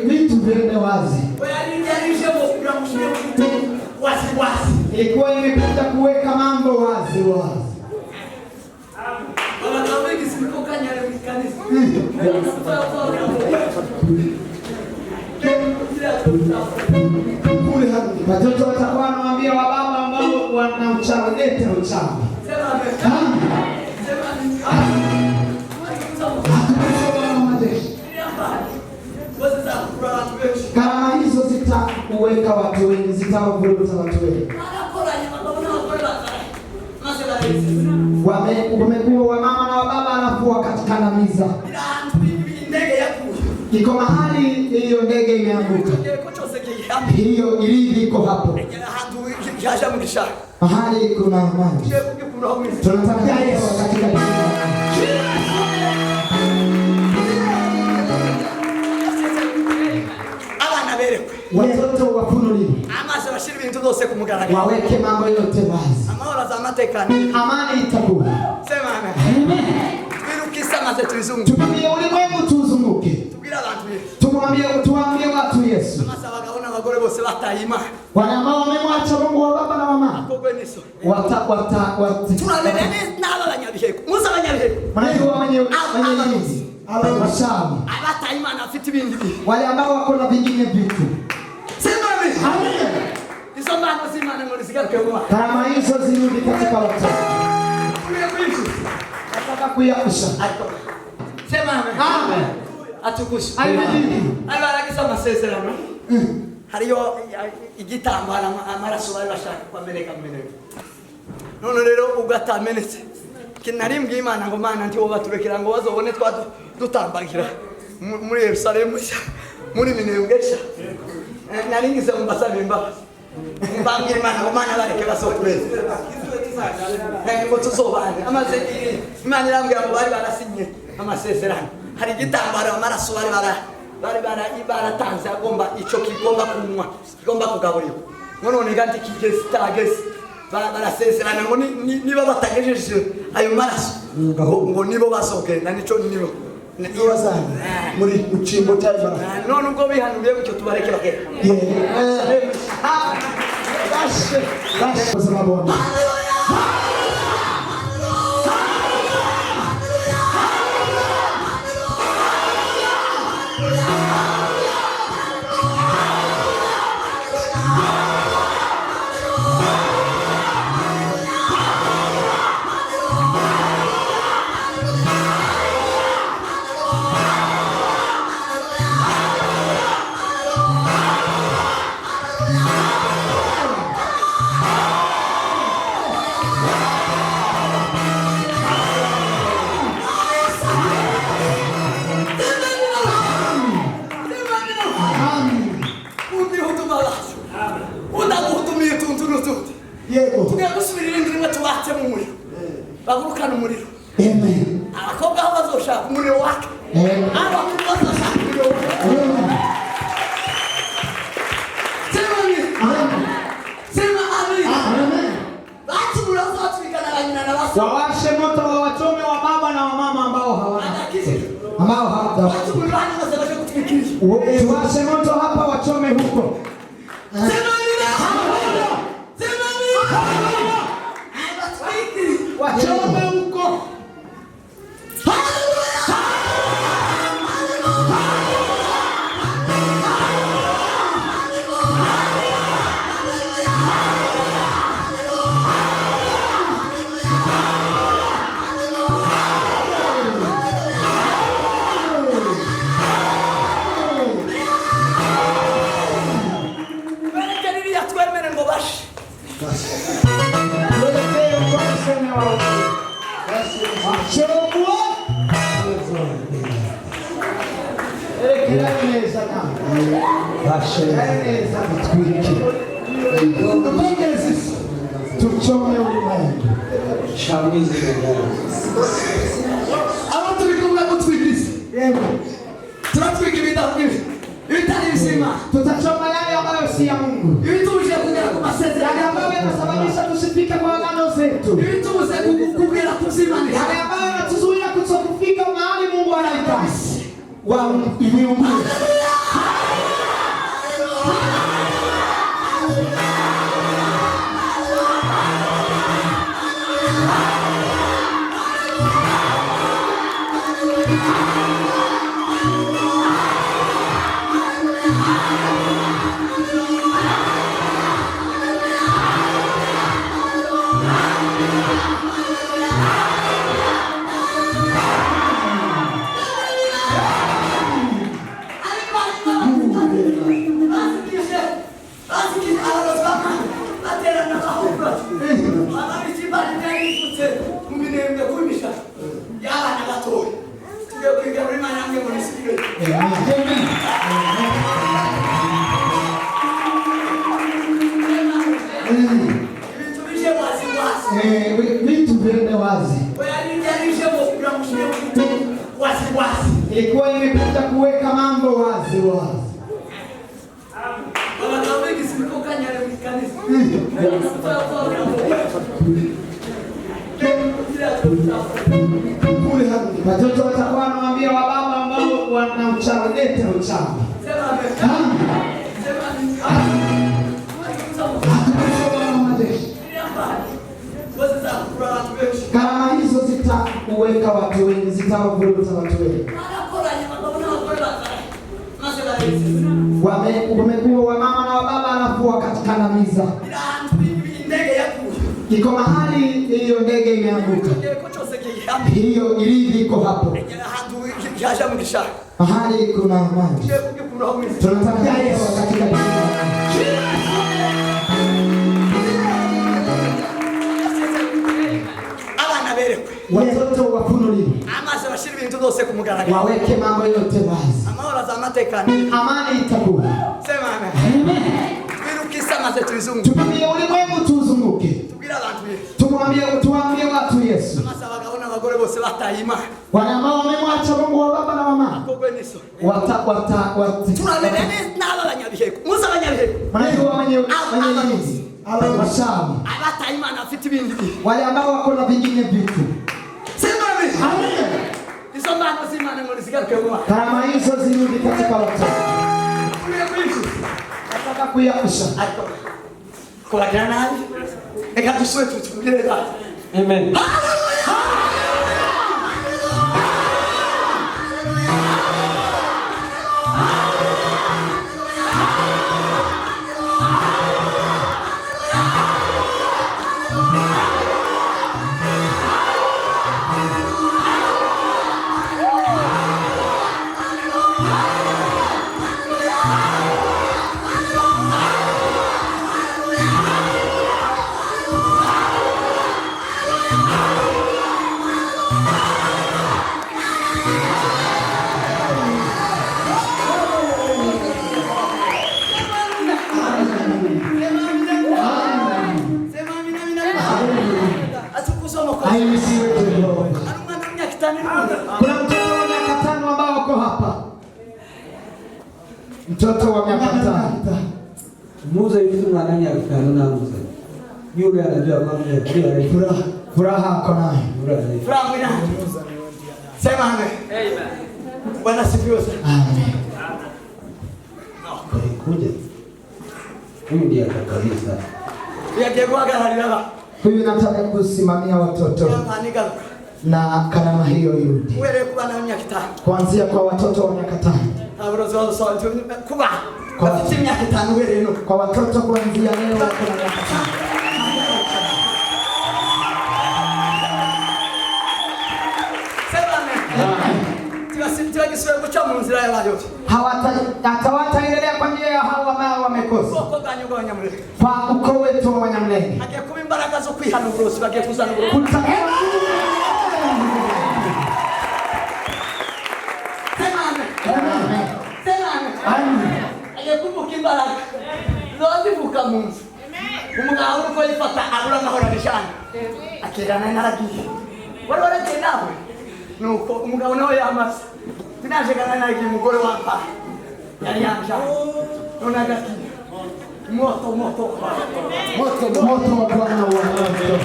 Vitu vile wazi. Ilikuwa imekuja kuweka mambo wazi wazi. Watoto watakuwa wanawaambia wababa ambao wana uchawi, leta uchawi. Karama hizo zitakuweka watu wengi, zitawavuruta watu wengi. Wamekuwa wamama na wababa alafu wakatikandamiza. Iko mahali hiyo ndege imeanguka. Hiyo ilivi iko hapo. Mahali kuna maji. Tunataka Yesu katika watoto wafunuliwe. Waweke mambo yote wazi. Amani itakuwa. Tumwambie ulimwengu tuzunguke. Tuambie watu Yesu. Wale ambao wamemwacha Mungu wa baba na mama. Wale ambao wako na vingine vitu. Kama hizo zirudi katika watu. Nataka kuyakusha. Sema amen. Atukusha. Abaragisa amasezerano. Hariyo igitambaro Haramaraso bari bashaka kwa Ameneka Minembwe. None rero ugatamenetse. Kinari mbw'Imana ngo Mana ndi wobaturekera ngo bazobone twadutambagira muri Yerusalemu muri Minembwe. Nari ngize umbasabe imbabazi. Mbambwira Imana ngo Mana bareke basokureze. Ngo tuzobane. Amaze Imana irambwira ngo bari barasinye amasezerano. Hari igitambaro Haramaraso bari baratanze agomba ico kigomba kunywa, kigomba kugaburirwa. None ganti kigeze tageze barasezerana ngo niba batagejeje ayo maraso ngo nibo basogenda nico nibo bazana muri ucimbo cy'Imana. None ubwo bihanuriye gutyo tubareke bagera. Bashe babona. Bagurukana umuriro. Amen. Abakobwa aho bazoshaka umuriro wake. Abakobwa bazoshaka umuriro wake. Sema amen. Watu mnaozatwikana na nyina na wasi. Wawashe moto wa wachome wa baba na wa mama ambao hawana. Ambao hawajao. Watu mnaozatwikana kutumikia. Tuwashe moto hapa wachome huko. Sema wachome huko. Tuchome ulimwengu. Abantu bikumva kutwigisa. Yego. Turatwiga ibintu. Ibitari bizima. Tutachoma yale ambayo si ya Mungu. Ibituje kugera ku masezerano. Yale ambayo yanasababisha tusifike kwa agano zetu. Ibituze kugera kuzimanisha. Yale ambayo yanatuzuia kutokufika mahali Mungu anataka. Wao ni Umuntu. Ilikuwa imekuja kuweka mambo wazi wazi. Watoto watakuwa wanamwambia wa baba ambao wana uchawi, leta uchawi. Kama hizo zitakuweka watu wengi, zitawavuruta watu wengi. Wamekuwa wa mama na wa baba alafu wakatikandamiza. Iko mahali hiyo ndege imeanguka. Hiyo ilivi iko hapo. Mahali kuna maji. Tunataka hewa katika watoto wafunuliwe. Waweke mambo yote wazi. Amani itakuwa. Tuambie ulimwengu tuzunguke. Tuambie watu Yesu. Wale ambao wamemwacha Mungu wa baba na mama. Wale ambao wako na vingine vitu. Kama hizo zirudi katika watu. Nataka kuyapusha. Kwa jana ekatuswe tutumirira. Amen. Kuna mtoto wa miaka 5 ambao wako hapa. Mtoto wa miaka 5. Muza hivi mwanani akifanya na Muza. Yule anajua mambo ya furaha. Furaha ako nayo. Furaha ina. Sema amen. Amen. Bwana sifiwe sana. Amen. Kuja. Huyu ndiye atakabisa. Yeye kwa gari baba. Huyu nataka kusimamia watoto. Na karama hiyo yudi. Kuanzia kwa watoto wa miaka 5. Kwa watoto kuanzia leo wako na miaka 5. Hawataendelea kwa njia ya hao ambao wamekosa. Kwa ukoo wetu wa Wanyamlenge. Umugaburire ifata abura mahoro bishana akirana naragiye wari waragiye nawe nuko umugabo nawe yamasa tinashegana naragiye umugore wampa yari yanja none agati moto wa Bwana wa moto.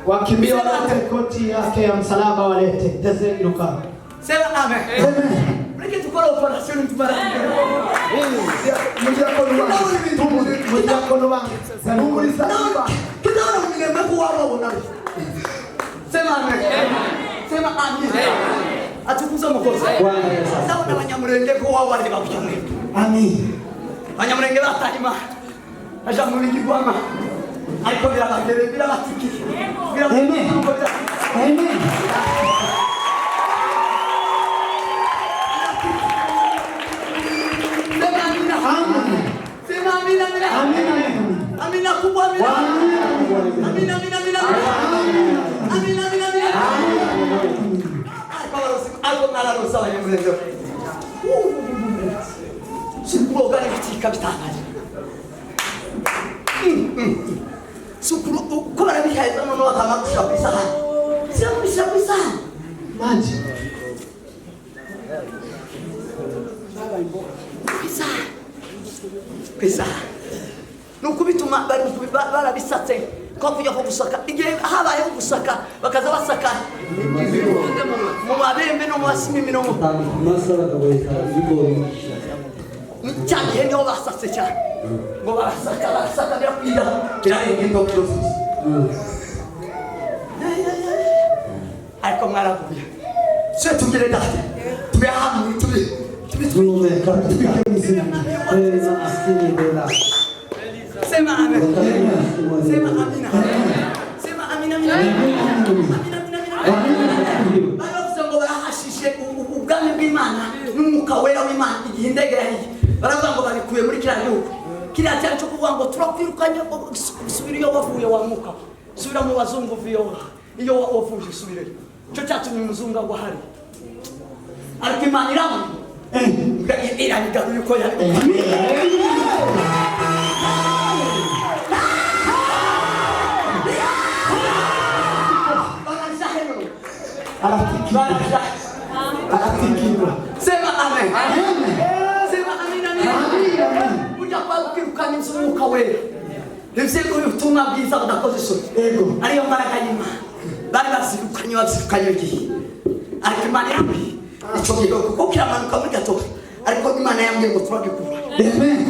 Wakimbia walete koti yake ya msalaba walete. Teze inuka. Sema amen. Amen. Mleke tukora operation tubaraka. Mujia kono wangu. Mungu sana. Kidogo Minembwe kwa Waba. Sema amen. Sema amen. Atukuza mkozi. Sawa na Banyamulenge kwa Waba ni bakuchumwe. Amen. Banyamulenge batahima. Aja muliki bwana. Ariko birabagere birabatiki. Amen. Amen. Sema amina. Amina kubwa amina. Amina. Ariko nararusa Banyamulenge. Sikubo gani kitika bitanaje. Sukuru ukora bihaiza none wakamakisha kwisaha. Siyamurisha kwisaha. Maji. Kwisaha. Nukubituma bari barabisatse ko kujya ko gusaka. Igihe habaye gusaka bakaza basaka. Mu mabembe no mwasimimi no masara kabisa ibigori. Cyane niho basatse cyane. Ngo barasaka birakwira. Birahenda cyose. Ariko mwaravuye. Se tugere date. Tube hamwe Tume katika mizima. Asili bela. Sema amen. Sema amina. Sema amina. Baravuga ngo barahashishe ubwami bw'Imana n'umwuka wera w'Imana igihe indege yahiye. Baravuga ngo barikuye muri kiriya gihugu. Kiriya cyane cyo kuvuga ngo turakwirukanye subira iyo wavuye wa mwuka. Subira mu bazungu viyo. Iyo wavuye subire. Cyo cyatumye umuzungu agwa hari. Ariko Imana iramu. Iranigaruye uko yari. Aratikirwa. Sema amen. Sema amina. Ujya kwa ukirukana umwuka wera. Ese ko ubutumwa bwiza budakoze isoni. Yego. Ariyo mbaraga y'Imana. Bari bazirukanye igihe. Ariko Imana yambi. Icyo gihe kuko kiramanuka muri gatoki. Ariko Imana yambwiye ngo turagikura. Amen.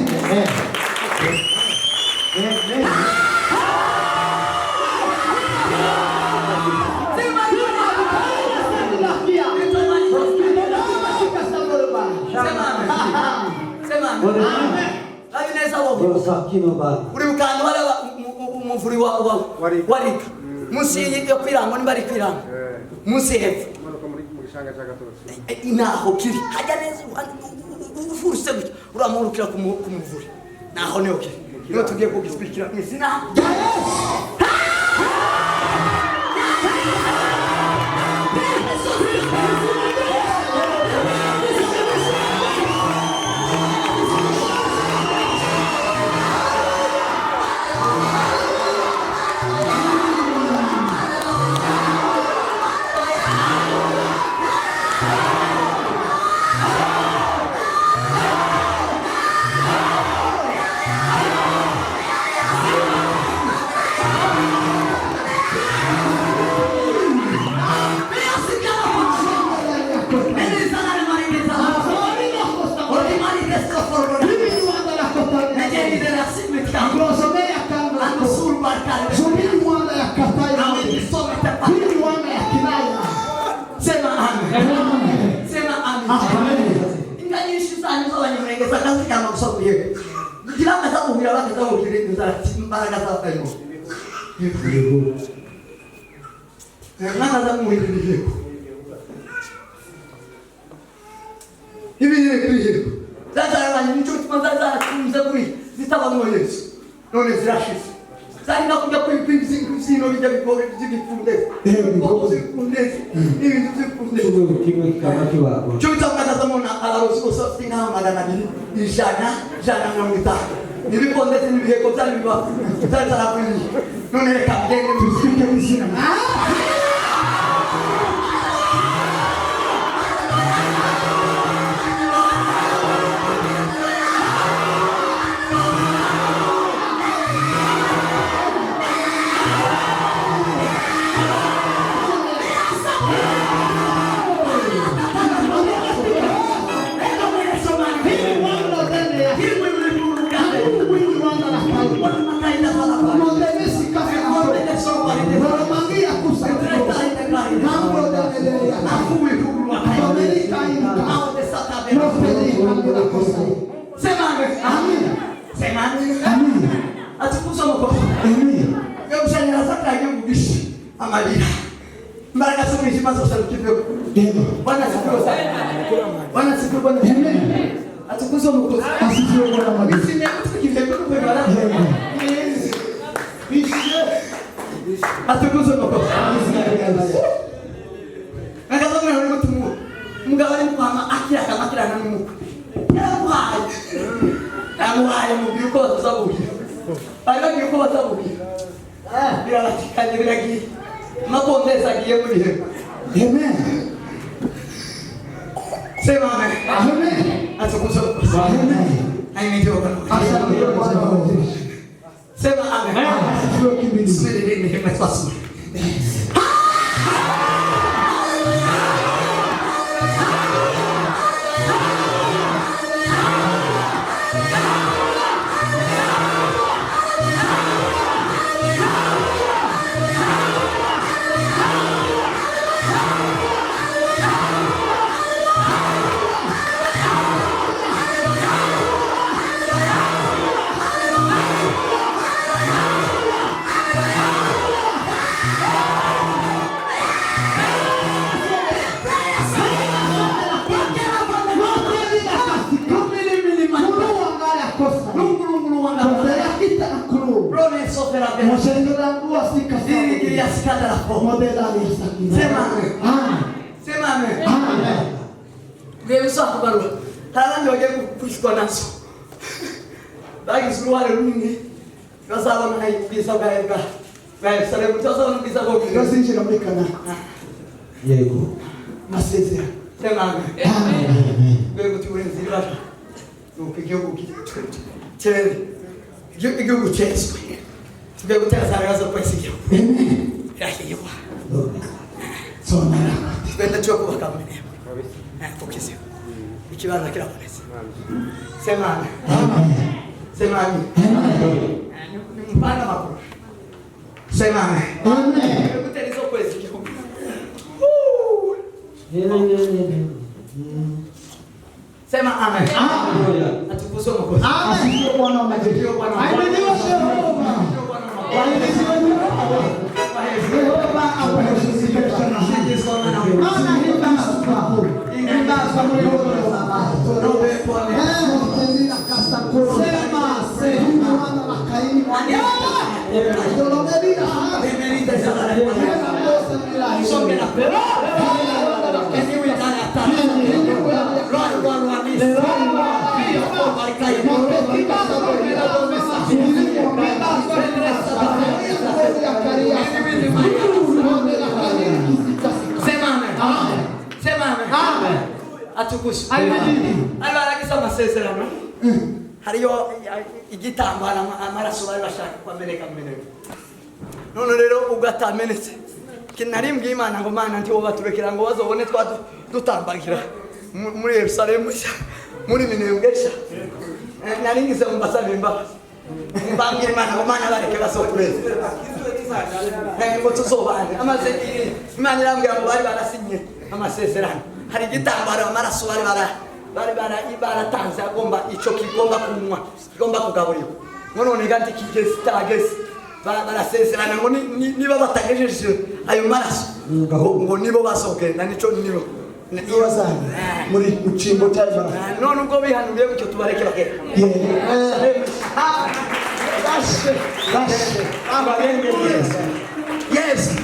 Uri mukanda wale umuvuri wa Ariko. Musi yo kwiranga ni bari kwiranga. Musi hepfo. Inaho kiri. Hajya neza ufuruse gutya. Uramurukira kumuvuri. Naho ne okay. Niyo tugiye kugisbikira izina. Ibi zanjye nicyo bituma zarakunze kuri zitabamo Yesu none zirashize zari nakujya kwibizino bijya bigore by'ibipfunde n'ibintu by'ibipfunde cyo bitamakaza mona ararosi osafti nka magana ijana mirongo itanu n'ibipondetse n'ibiheko byari biba byari zarakwiriye none reka ngende tuzike izina ikibanza kirabonetse semana semana mpana makuru semana gutera kwezi igihugu sema amen atukuzo mkozi asifiwe Bwana wa majeshi ahimidiwe Yehova apewe sana maana hita masuka inenda kwa moyo wako robe pone tendina kasta kwa sema sehemu wana makaini ndio medida emerita sana songe na pero keniwe ndani atani roho wa misi Bari atukushi alibaragiza amasezerano hariyo igitambo Haramaraso bari bashaka kwa Ameneka Minembwe none rero ugatamenetse kinari mbw'Imana ngo Mana ndi baturekera ngo bazobone twadutambagira muri Yerusalemu muri Minembwe nari ngize mbasaba imbabazi mbambwira Imana ngo Mana bareke basokureze ngo tuzobane amaze Imana irambwira ngo bari barasinye amasezerano hari igitambo Haramaraso bari baratanze agomba ico kigomba kunywa kigomba kugaburirwa none ganti kigeze tageze barasezerana ngo niba batagejeje ayo maraso ngo nibo basogenda nico nibo niwazanye muri ucimbo cy'Imana none ubwo bihanuriye gutyo tubareke bagere Yes.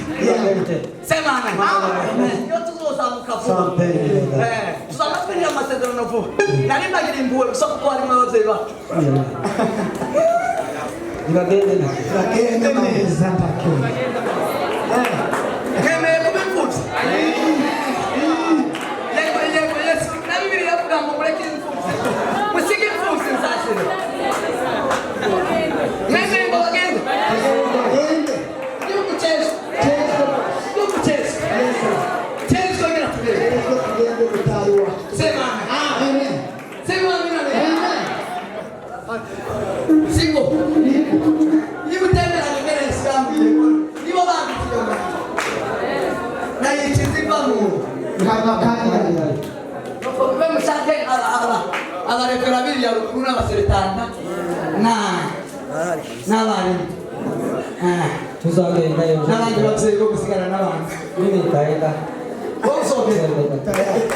Sema amen. Yo tuzozamuka vuba. Tuzamatwinira amasezerano vuba. Nari mbagira imbuwe gusa kuko harimo ababyeyi bacu. Bagende neza ndakubona Kemeye kubipfutsa. Yego Yesu. Na Bibiliya yavuga ngo mureke imfutsa. Musige imfutsa nzashira. Mwese ngo bagende. Singo. Niba utembera ngere sikambiye. Niba banditse na yichiziva mu. nkamakanya Kuba mushake abarekera biriya rukuru n'abaseretana n'abari. tuzagenda N'abandi babyeyi bo gusigara n'abandi. n'ibitaenda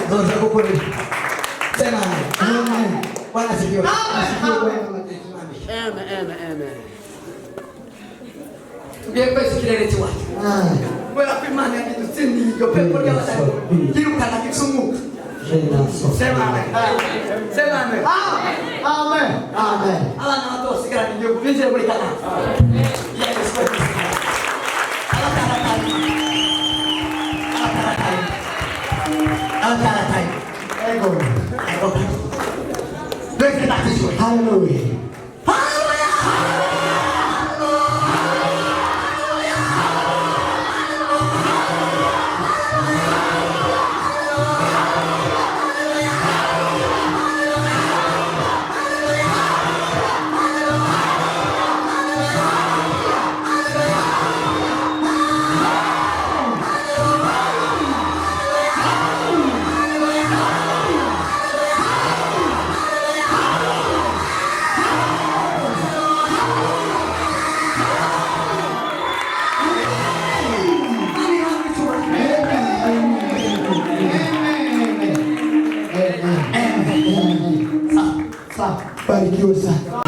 Zoza kukorera. Sema amen. Bwana sifiwe. Amen. Tugiye kwesa ikirere cy'iwacu. Kubera ko Imana yadutsindiye iryo pepo ry'abashaka. Yirukana igitsumuka. Sema amen. amen Abana bato basigarana igihugu binjire muri Kanani. Yes. Abataratanye. ego Let's get back to it. hallelujah barikiwe sana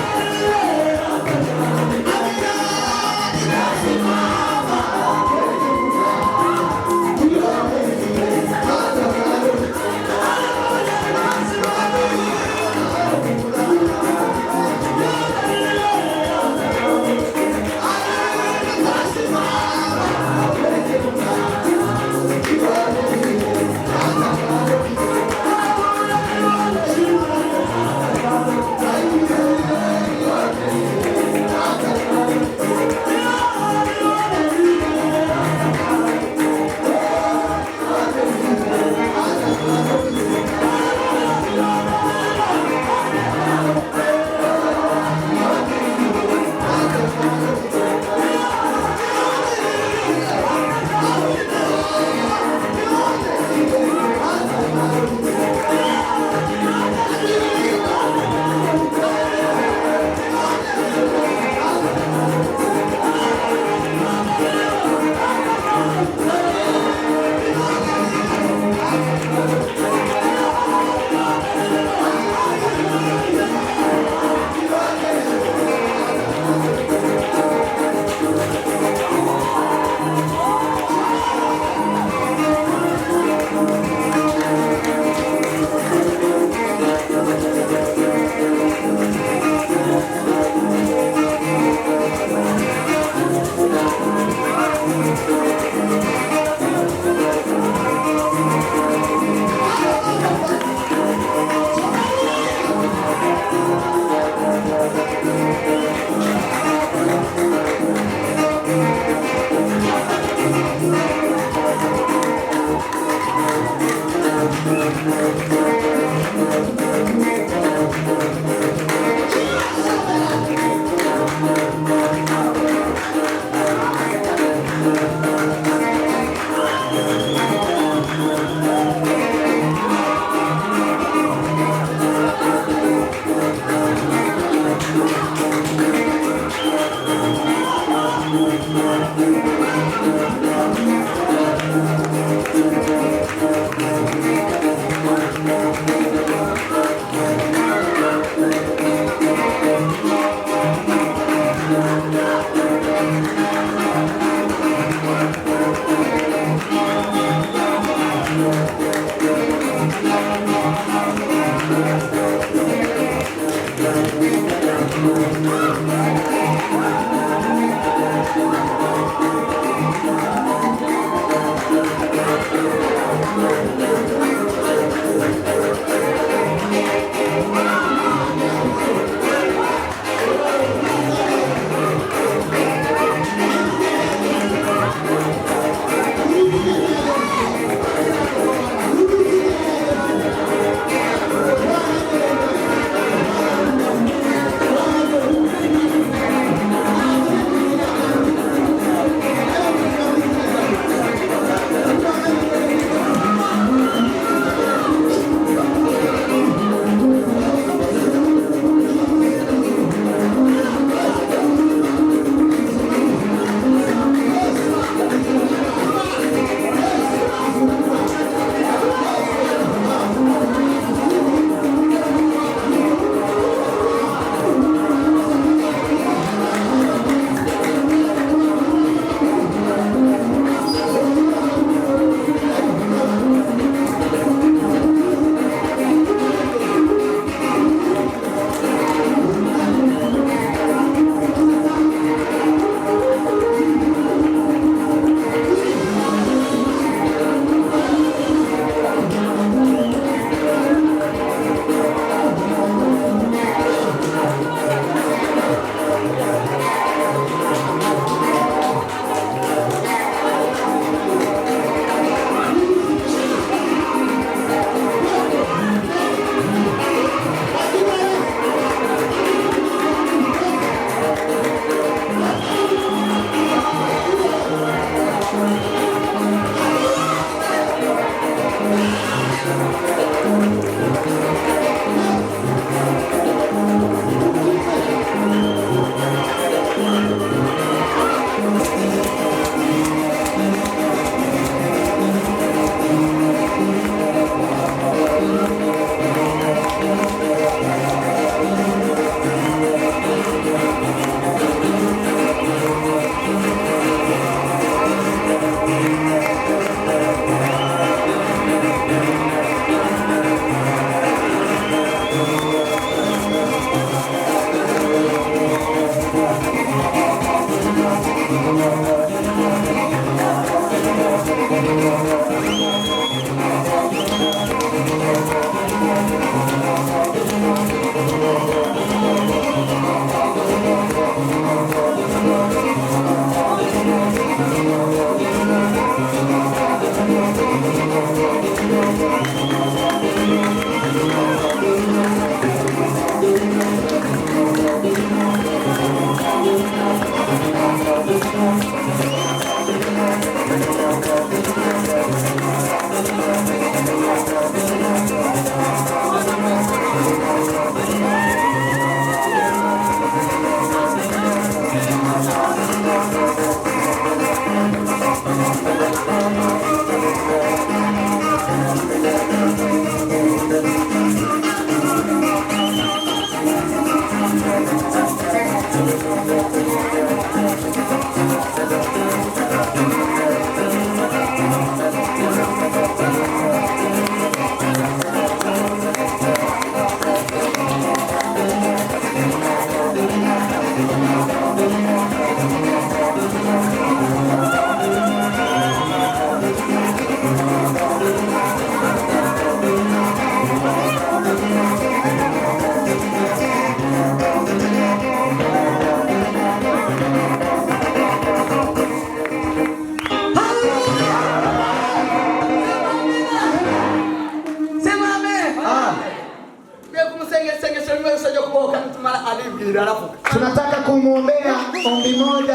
Tunataka kumwombea ombi moja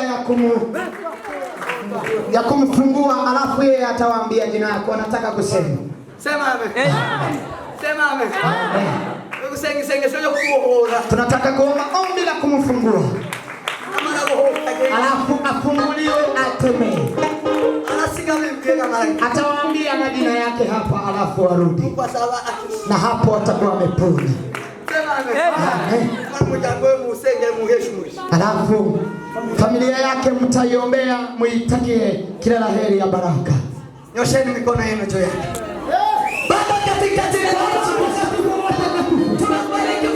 ya kumfungua, alafu yeye atawaambia jina lako anataka kusema. Sema amen. Sema amen. Tunataka kuomba ombi la kumfungua, alafu afunguliwe ateme. Atawaambia majina yake hapa, alafu arudi na hapo atakuwa amepona. Alafu familia yake mtaiombea, muitakie kila la heri ya baraka. Nyosheni mikono yenu juu yake. Baba, katika jina la Yesu tunabariki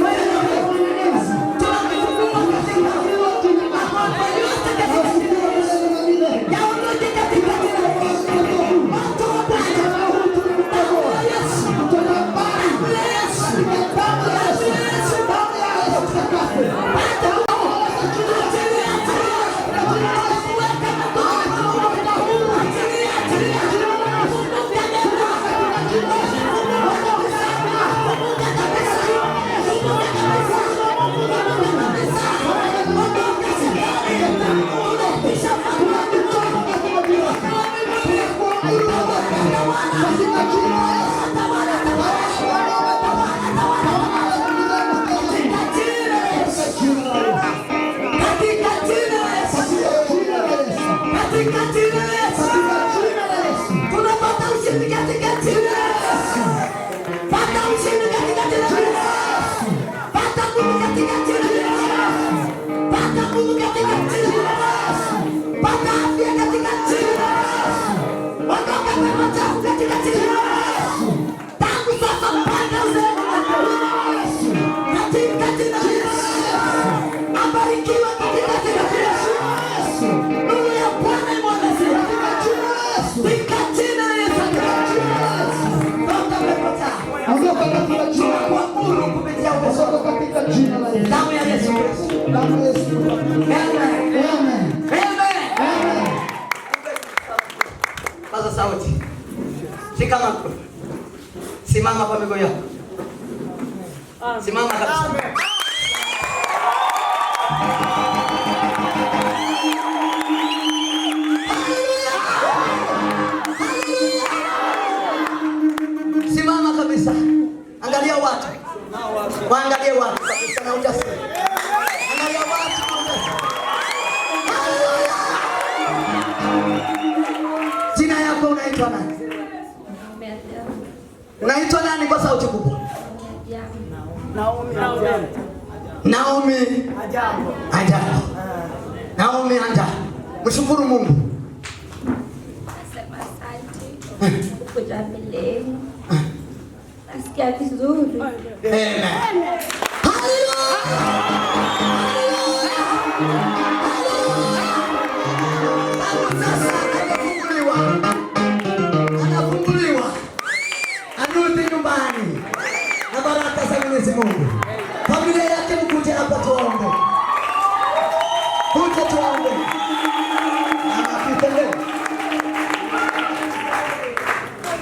Simama kwa miguu yako. Simama kabisa. Simama kabisa. Angalia watu. Waangalie watu kabisa na ujasiri. Angalia watu na ujasiri. Jina yako unaitwa nani? Unaitwa nani kwa sauti kubwa? Naomi. Ijambo. Naomi anja. Mshukuru Mungu. Nasema asante. Kuja mbele. Nasikia vizuri. Amen. Anafunguliwa. Anarudi nyumbani. Na baraka za Mwenyezi Mungu. Familia yake mkuje hapa tuombe. Kuja tuombe.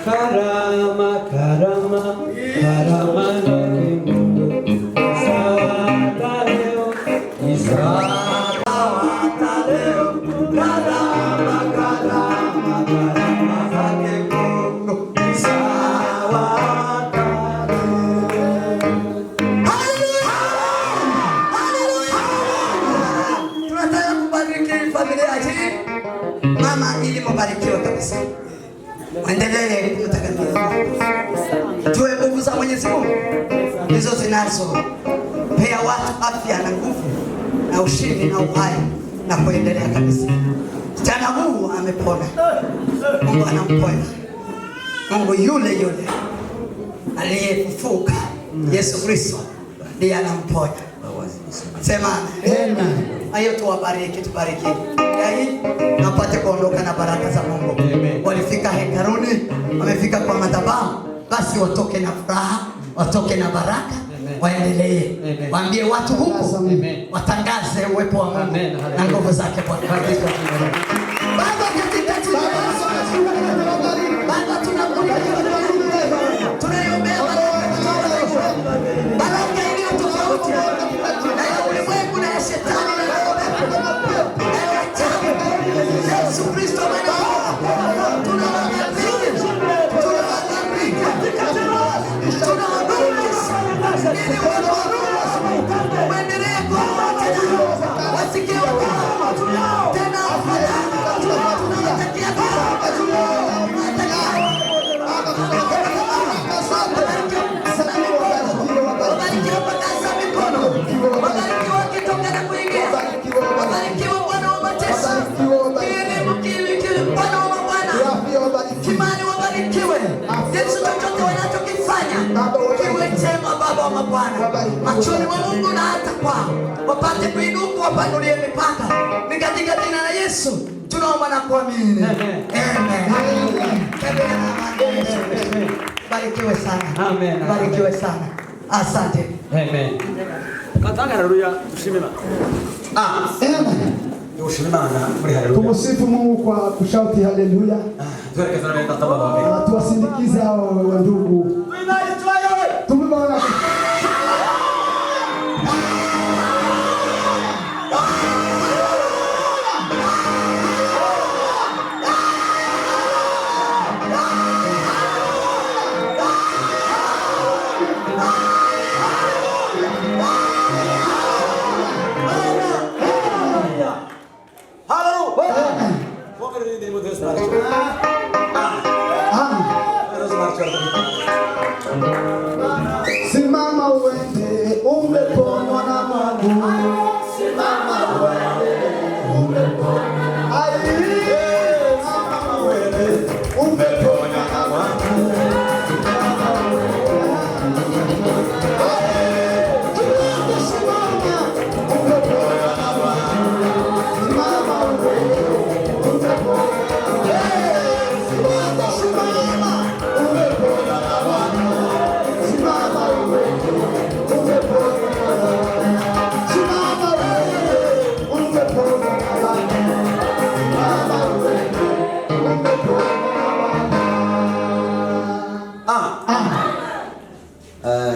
Karama, karama, karama ni Mungu. Sawa leo, sawa leo. Karama, karama, karama zake Mungu. Sawa mama ili mbarikiwe kabisa. Muendelee kumtakatifu. Tuwe nguvu za Mwenyezi Mungu. Hizo zinazo pea watu afya na nguvu na ushindi na uhai na kuendelea kabisa. Kijana huu amepona. Mungu anamponya. Mungu yule aliyefufuka Yesu Kristo ndiye anamponya. Sema amen. Ayo tuwabariki, tubariki. Yaani napate kuondoka na baraka za Mungu. Walifika hekaruni, wamefika kwa madhabahu, basi watoke na furaha, watoke na baraka, waendelee. Waambie watu huko, watangaze uwepo wa Mungu na nguvu zake Bwana. Baba katika jina la Yesu. Baba tunakuja tunaiombea baraka iliyo tofauti na ya ulimwengu na ya shetani na ya Yesu Kristo machoni mwa Mungu na hata kwao wapate kuinuka, wapanulie mipaka. Ni katika jina la Yesu tunaomba na kuamini. Amen. Barikiwe sana. Amen. Barikiwe sana. Asante. Amen. Katanga haleluya, tushimima. Amen. Tushimima muri haleluya. Tumusifu Mungu kwa kushauti haleluya. Tuelekeze na baba baba. Tuwasindikize hao wa ndugu. Tumeona Simama uende, umeponywa na Mungu. Simama uende, umeponywa. Simama uende, umeponywa na Mungu.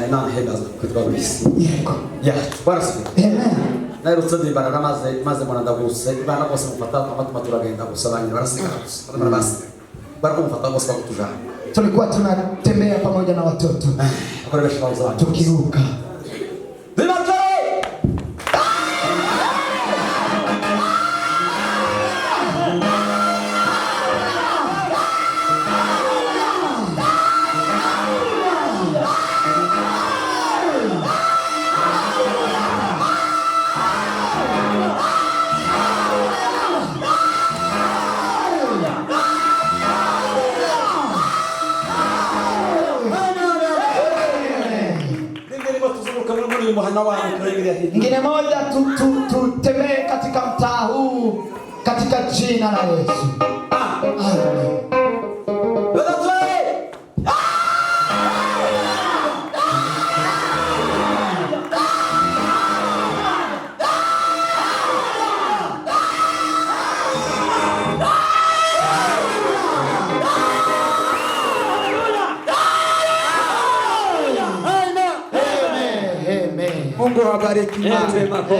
Imana ihagaze kutwaburiza. Yego. Ya, barasubira. Amen. Narutse ndibara maze mbona ndaguse ibana bose mufata amatuma turagenda gusabanya barasiga. Barabasiga. Barakumfata bose bakutujana. Tulikuwa tunatembea pamoja na watoto. Akoresha bazo wanyu. Tukiruka. Ngine moja tutembee katika mtaa huu katika jina la Yesu. Amen. Mungu awabariki.